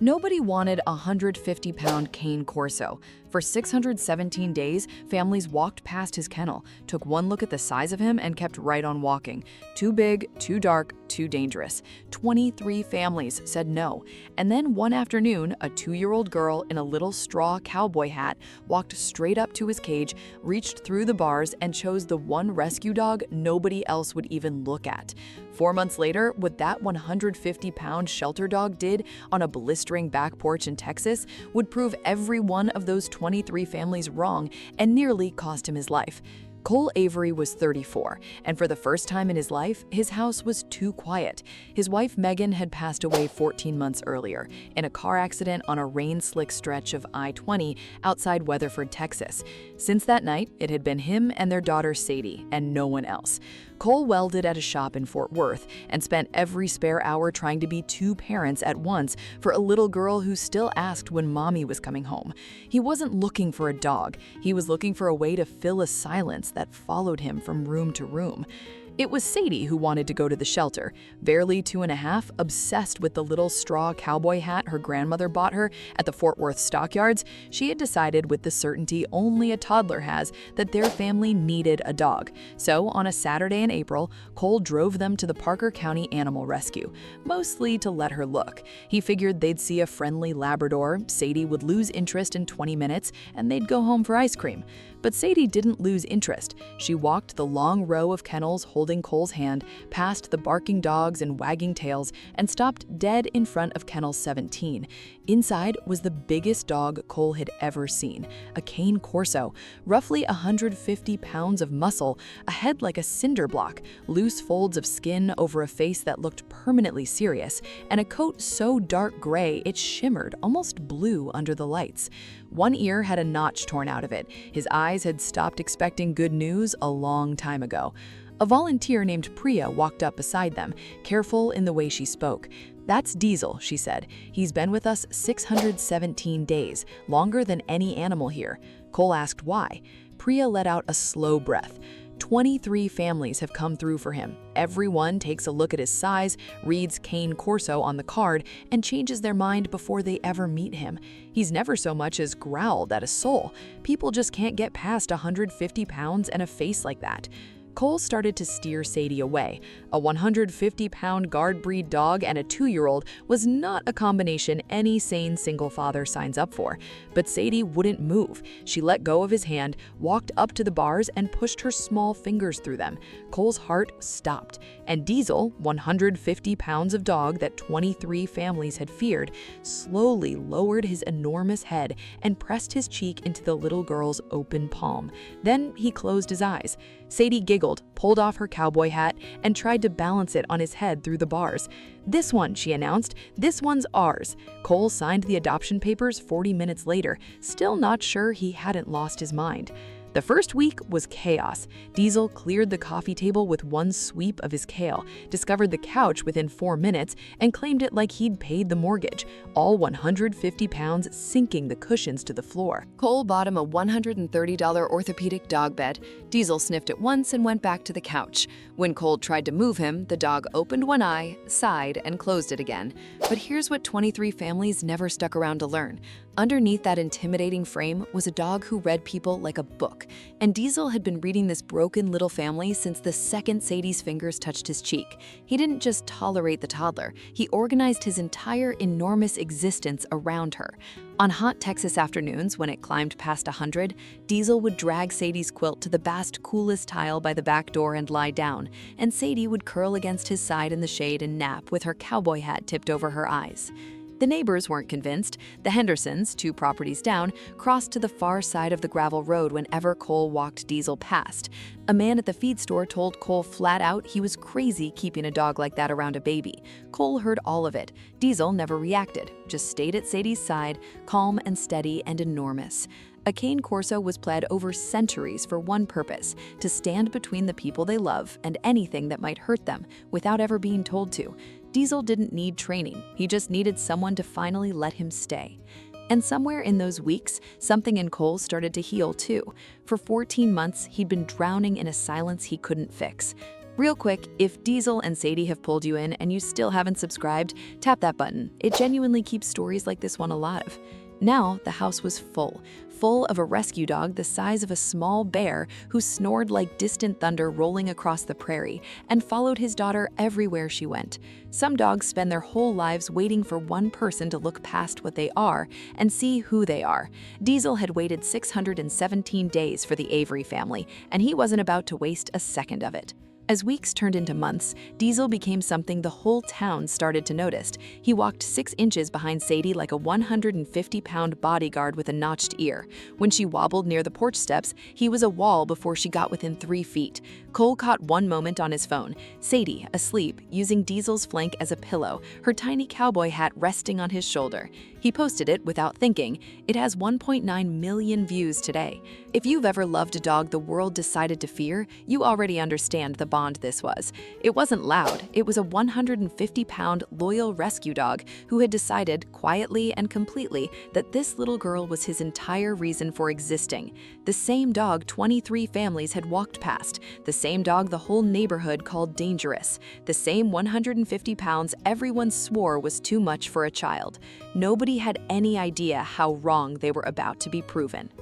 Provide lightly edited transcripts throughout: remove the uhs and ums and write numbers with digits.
Nobody wanted a 150-pound Cane Corso. For 617 days, families walked past his kennel, took one look at the size of him, and kept right on walking. Too big, too dark, too dangerous. 23 families said no. And then one afternoon, a 2-year-old girl in a little straw cowboy hat walked straight up to his cage, reached through the bars, and chose the one rescue dog nobody else would even look at. 4 months later, what that 150-pound shelter dog did on a blistering back porch in Texas would prove every one of those 23 families wrong and nearly cost him his life. Cole Avery was 34, and for the first time in his life, his house was too quiet. His wife Megan had passed away 14 months earlier in a car accident on a rain-slick stretch of I-20 outside Weatherford, Texas. Since that night, it had been him and their daughter Sadie, and no one else. Cole welded at a shop in Fort Worth and spent every spare hour trying to be two parents at once for a little girl who still asked when mommy was coming home. He wasn't looking for a dog. He was looking for a way to fill a silence that followed him from room to room. It was Sadie who wanted to go to the shelter. Barely 2.5, obsessed with the little straw cowboy hat her grandmother bought her at the Fort Worth stockyards, she had decided with the certainty only a toddler has that their family needed a dog. So on a Saturday in April, Cole drove them to the Parker County Animal Rescue, mostly to let her look. He figured they'd see a friendly Labrador, Sadie would lose interest in 20 minutes, and they'd go home for ice cream. But Sadie didn't lose interest. She walked the long row of kennels holding Cole's hand, past the barking dogs and wagging tails, and stopped dead in front of kennel 17. Inside was the biggest dog Cole had ever seen, a Cane Corso, roughly 150 pounds of muscle, a head like a cinder block, loose folds of skin over a face that looked permanently serious, and a coat so dark gray it shimmered almost blue under the lights. One ear had a notch torn out of it. His eyes had stopped expecting good news a long time ago. A volunteer named Priya walked up beside them, careful in the way she spoke. "That's Diesel," she said. "He's been with us 617 days, longer than any animal here." Cole asked why. Priya let out a slow breath. 23 families have come through for him. Everyone takes a look at his size, reads Cane Corso on the card, and changes their mind before they ever meet him. He's never so much as growled at a soul. People just can't get past 150 pounds and a face like that. Cole started to steer Sadie away. A 150-pound guard breed dog and a 2-year-old was not a combination any sane single father signs up for. But Sadie wouldn't move. She let go of his hand, walked up to the bars, and pushed her small fingers through them. Cole's heart stopped, and Diesel, 150 pounds of dog that 23 families had feared, slowly lowered his enormous head and pressed his cheek into the little girl's open palm. Then he closed his eyes. Sadie giggled, pulled off her cowboy hat, and tried to balance it on his head through the bars. "This one," she announced, "this one's ours." Cole signed the adoption papers 40 minutes later, still not sure he hadn't lost his mind. The first week was chaos. Diesel cleared the coffee table with one sweep of his tail, discovered the couch within 4 minutes, and claimed it like he'd paid the mortgage, all 150 pounds sinking the cushions to the floor. Cole bought him a $130 orthopedic dog bed. Diesel sniffed it once and went back to the couch. When Cole tried to move him, the dog opened one eye, sighed, and closed it again. But here's what 23 families never stuck around to learn. Underneath that intimidating frame was a dog who read people like a book. And Diesel had been reading this broken little family since the second Sadie's fingers touched his cheek. He didn't just tolerate the toddler, he organized his entire enormous existence around her. On hot Texas afternoons, when it climbed past 100, Diesel would drag Sadie's quilt to the best, coolest tile by the back door and lie down, and Sadie would curl against his side in the shade and nap with her cowboy hat tipped over her eyes. The neighbors weren't convinced. The Hendersons, 2 properties down, crossed to the far side of the gravel road whenever Cole walked Diesel past. A man at the feed store told Cole flat out he was crazy keeping a dog like that around a baby. Cole heard all of it. Diesel never reacted, just stayed at Sadie's side, calm and steady and enormous. A Cane Corso was bred over centuries for one purpose: to stand between the people they love and anything that might hurt them without ever being told to. Diesel didn't need training, he just needed someone to finally let him stay. And somewhere in those weeks, something in Cole started to heal too. For 14 months, he'd been drowning in a silence he couldn't fix. Real quick, if Diesel and Sadie have pulled you in and you still haven't subscribed, tap that button. It genuinely keeps stories like this one alive. Now, the house was full of a rescue dog the size of a small bear who snored like distant thunder rolling across the prairie and followed his daughter everywhere she went. Some dogs spend their whole lives waiting for one person to look past what they are and see who they are. Diesel had waited 617 days for the Avery family, and he wasn't about to waste a second of it. As weeks turned into months, Diesel became something the whole town started to notice. He walked 6 inches behind Sadie like a 150-pound bodyguard with a notched ear. When she wobbled near the porch steps, he was a wall before she got within 3 feet. Cole caught one moment on his phone. Sadie, asleep, using Diesel's flank as a pillow, her tiny cowboy hat resting on his shoulder. He posted it without thinking. It has 1.9 million views today. If you've ever loved a dog the world decided to fear, you already understand the bond this was. It wasn't loud. It was a 150-pound loyal rescue dog who had decided, quietly and completely, that this little girl was his entire reason for existing. The same dog 23 families had walked past. The same dog the whole neighborhood called dangerous. The same 150 pounds everyone swore was too much for a child. Nobody had any idea how wrong they were about to be proven.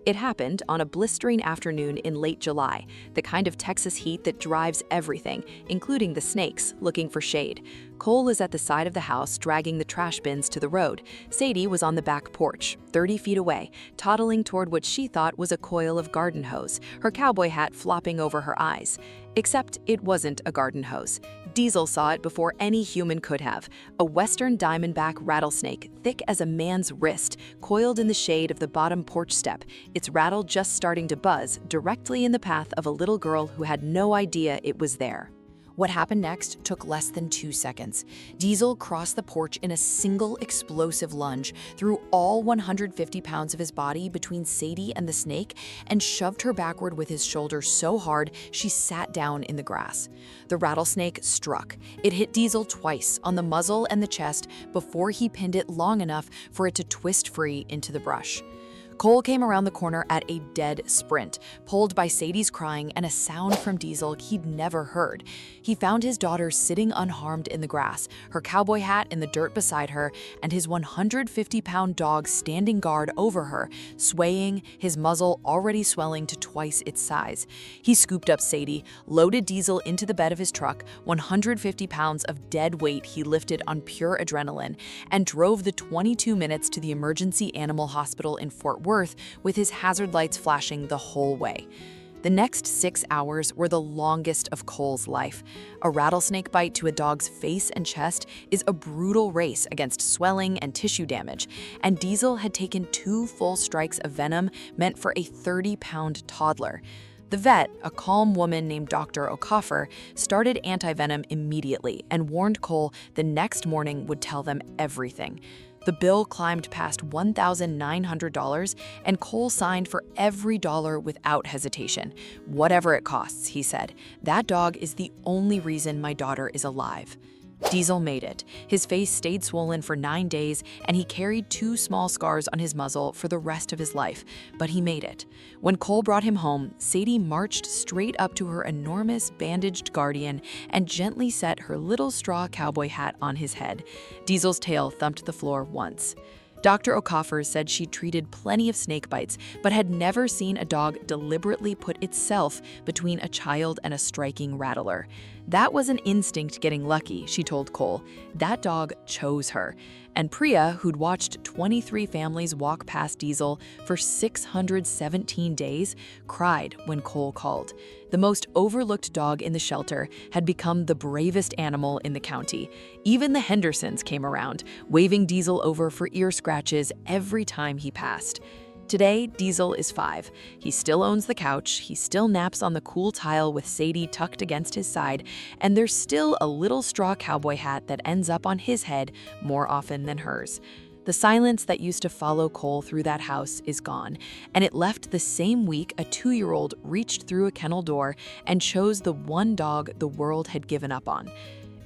It happened on a blistering afternoon in late July, the kind of Texas heat that drives everything, including the snakes, looking for shade. Cole is at the side of the house, dragging the trash bins to the road. Sadie was on the back porch, 30 feet away, toddling toward what she thought was a coil of garden hose, her cowboy hat flopping over her eyes. Except it wasn't a garden hose. Diesel saw it before any human could have. A western diamondback rattlesnake, thick as a man's wrist, coiled in the shade of the bottom porch step, its rattle just starting to buzz, directly in the path of a little girl who had no idea it was there. What happened next took less than 2 seconds. Diesel crossed the porch in a single explosive lunge, threw all 150 pounds of his body between Sadie and the snake, and shoved her backward with his shoulder so hard she sat down in the grass. The rattlesnake struck. It hit Diesel twice on the muzzle and the chest before he pinned it long enough for it to twist free into the brush. Cole came around the corner at a dead sprint, pulled by Sadie's crying and a sound from Diesel he'd never heard. He found his daughter sitting unharmed in the grass, her cowboy hat in the dirt beside her, and his 150-pound dog standing guard over her, swaying, his muzzle already swelling to twice its size. He scooped up Sadie, loaded Diesel into the bed of his truck, 150 pounds of dead weight he lifted on pure adrenaline, and drove the 22 minutes to the emergency animal hospital in Fort Worth with his hazard lights flashing the whole way. The next 6 hours were the longest of Cole's life. A rattlesnake bite to a dog's face and chest is a brutal race against swelling and tissue damage, and Diesel had taken 2 full strikes of venom meant for a 30-pound toddler. The vet, a calm woman named Dr. O'Coffer, started anti-venom immediately and warned Cole the next morning would tell them everything. The bill climbed past $1,900, and Cole signed for every dollar without hesitation. Whatever it costs, he said. That dog is the only reason my daughter is alive. Diesel made it. His face stayed swollen for 9 days, and he carried 2 small scars on his muzzle for the rest of his life, but he made it. When Cole brought him home, Sadie marched straight up to her enormous bandaged guardian and gently set her little straw cowboy hat on his head. Diesel's tail thumped the floor once. Dr. O'Coffer said she'd treated plenty of snake bites, but had never seen a dog deliberately put itself between a child and a striking rattler. That was an instinct getting lucky, she told Cole. That dog chose her. And Priya, who'd watched 23 families walk past Diesel for 617 days, cried when Cole called. The most overlooked dog in the shelter had become the bravest animal in the county. Even the Hendersons came around, waving Diesel over for ear scratches every time he passed. Today, Diesel is 5. He still owns the couch, he still naps on the cool tile with Sadie tucked against his side, and there's still a little straw cowboy hat that ends up on his head more often than hers. The silence that used to follow Cole through that house is gone, and it left the same week a 2-year-old reached through a kennel door and chose the one dog the world had given up on.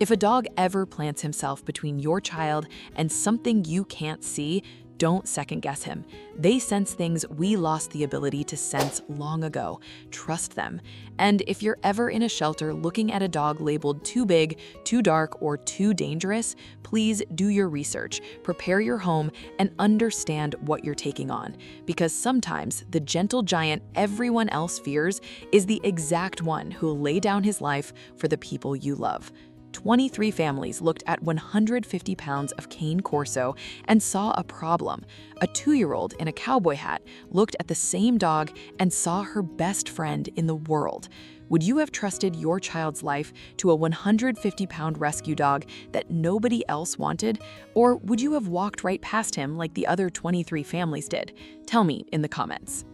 If a dog ever plants himself between your child and something you can't see, Don't second guess him. They sense things we lost the ability to sense long ago. Trust them. And if you're ever in a shelter looking at a dog labeled too big, too dark, or too dangerous, please do your research, prepare your home, and understand what you're taking on. Because sometimes the gentle giant everyone else fears is the exact one who'll lay down his life for the people you love. 23 families looked at 150 pounds of Cane Corso and saw a problem. A 2-year-old in a cowboy hat looked at the same dog and saw her best friend in the world. Would you have trusted your child's life to a 150-pound rescue dog that nobody else wanted? Or would you have walked right past him like the other 23 families did? Tell me in the comments.